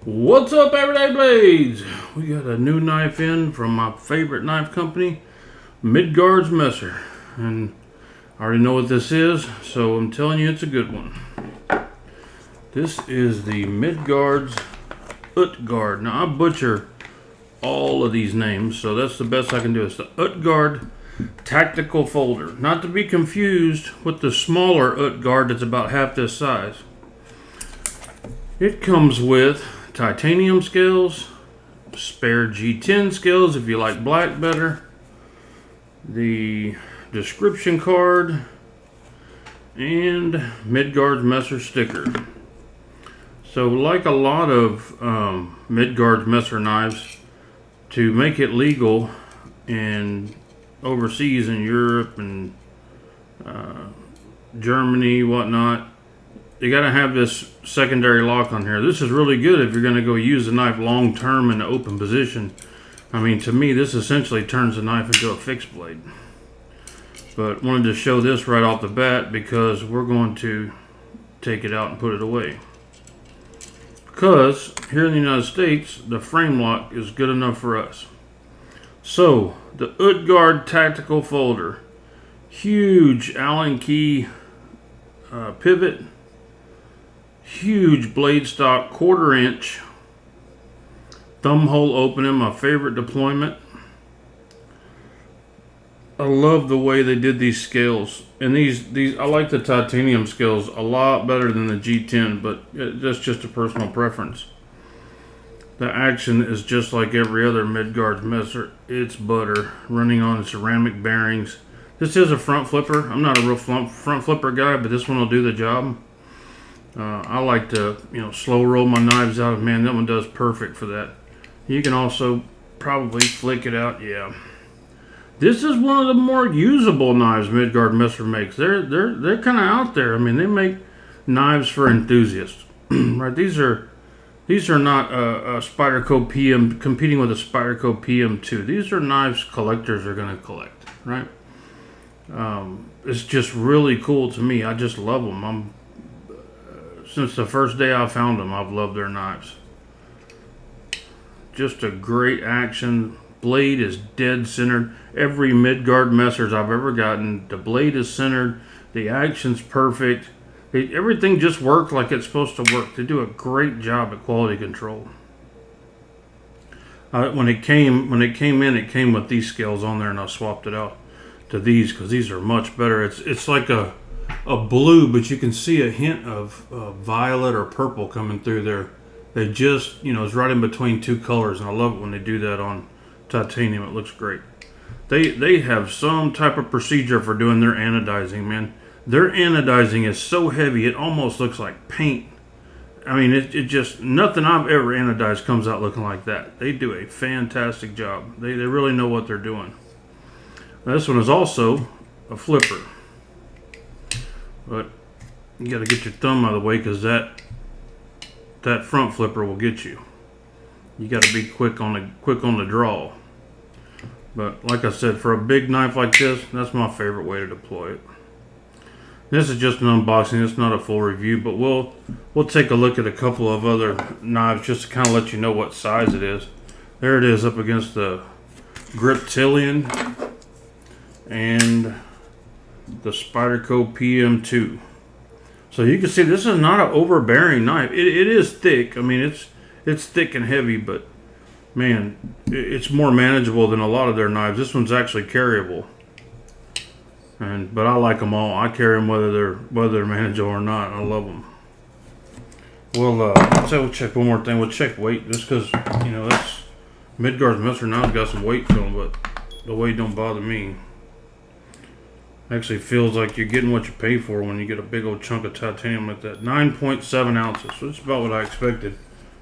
What's up, Everyday Blades? We got a new knife in from my favorite knife company, Midgards-Messer. And I already know what this is, so I'm telling you it's a good one. This is the Midgards Utgard. Now, I butcher all of these names, so that's the best I can do. It's the Utgard Tactical Folder. Not to be confused with the smaller Utgard that's about half this size. It comes with titanium scales, spare G10 scales if you like black better, the description card, and Midgards-Messer sticker. So like a lot of Midgards-Messer knives, to make it legal in overseas in Europe and Germany, whatnot, you got to have this secondary lock on here. This is really good if you're going to go use the knife long term in an open position. I mean, to me, this essentially turns the knife into a fixed blade. But wanted to show this right off the bat because we're going to take it out and put it away. Because here in the United States, the frame lock is good enough for us. So, the Utgard Tactical Folder. Huge Allen key pivot. Huge blade stock, 1/4 inch. Thumb hole opening, my favorite deployment. I love the way they did these scales. And these I like the titanium scales a lot better than the G10, but that's just a personal preference. The action is just like every other Midgards-Messer. It's butter, running on ceramic bearings. This is a front flipper. I'm not a real front flipper guy, but this one will do the job. I like to, slow roll my knives out. Man, that one does perfect for that. You can also probably flick it out. Yeah. This is one of the more usable knives Midgard-Messer makes. They're kind of out there. I mean, they make knives for enthusiasts, right? These are not a Spyderco PM competing with a Spyderco PM2. These are knives collectors are going to collect, right? It's just really cool to me. I just love them. Since the first day I found them, I've loved their knives. Just a great action. Blade is dead centered. Every Midgard-Messers I've ever gotten, the blade is centered. The action's perfect. Everything just worked like it's supposed to work. They do a great job at quality control. When it came in, it came with these scales on there, and I swapped it out to these because these are much better. It's like a blue, but you can see a hint of violet or purple coming through there. They just, it's right in between two colors, and I love it when they do that on titanium. It looks great. They have some type of procedure for doing their anodizing, man. Their anodizing is so heavy, it almost looks like paint. I mean, it just, nothing I've ever anodized comes out looking like that. They do a fantastic job. They really know what they're doing. Now, this one is also a flipper. But you got to get your thumb out of the way because that front flipper will get you. You got to be quick on the draw. But like I said, for a big knife like this, that's my favorite way to deploy it. This is just an unboxing. It's not a full review, but we'll take a look at a couple of other knives just to kind of let you know what size it is. There it is up against the Griptilian and the Spyderco PM2. So you can see this is not an overbearing knife. It is thick. I mean, it's thick and heavy, but man, it's more manageable than a lot of their knives. This one's actually carryable. But I like them all. I carry them whether they're manageable or not. I love them. Well, we'll check one more thing. We'll check weight just because that's Midgards-Messer knives got some weight to them, but the weight don't bother me. Actually feels like you're getting what you pay for when you get a big old chunk of titanium like that. 9.7 ounces. So it's about what I expected.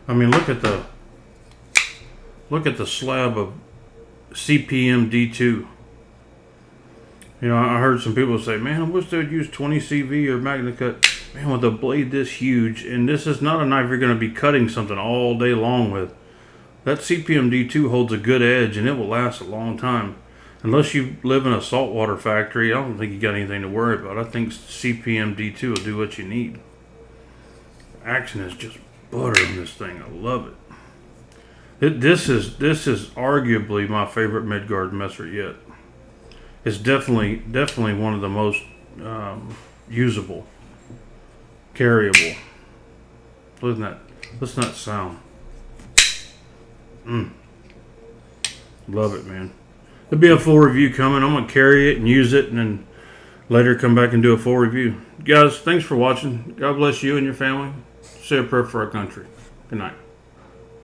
I mean, look at the slab of CPM D2. I heard some people say, man, I wish they would use 20 CV or Magna Cut. Man, with a blade this huge, and this is not a knife you're going to be cutting something all day long with. That CPM D2 holds a good edge, and it will last a long time. Unless you live in a saltwater factory, I don't think you got anything to worry about. I think CPM D2 will do what you need. Action is just butter in this thing. I love it. This is arguably my favorite Midgard-Messer yet. It's definitely one of the most usable, carryable. Listen to that sound. Love it, man. There'll be a full review coming. I'm gonna carry it and use it, and then later come back and do a full review. Guys, thanks for watching. God bless you and your family. Say a prayer for our country. Good night.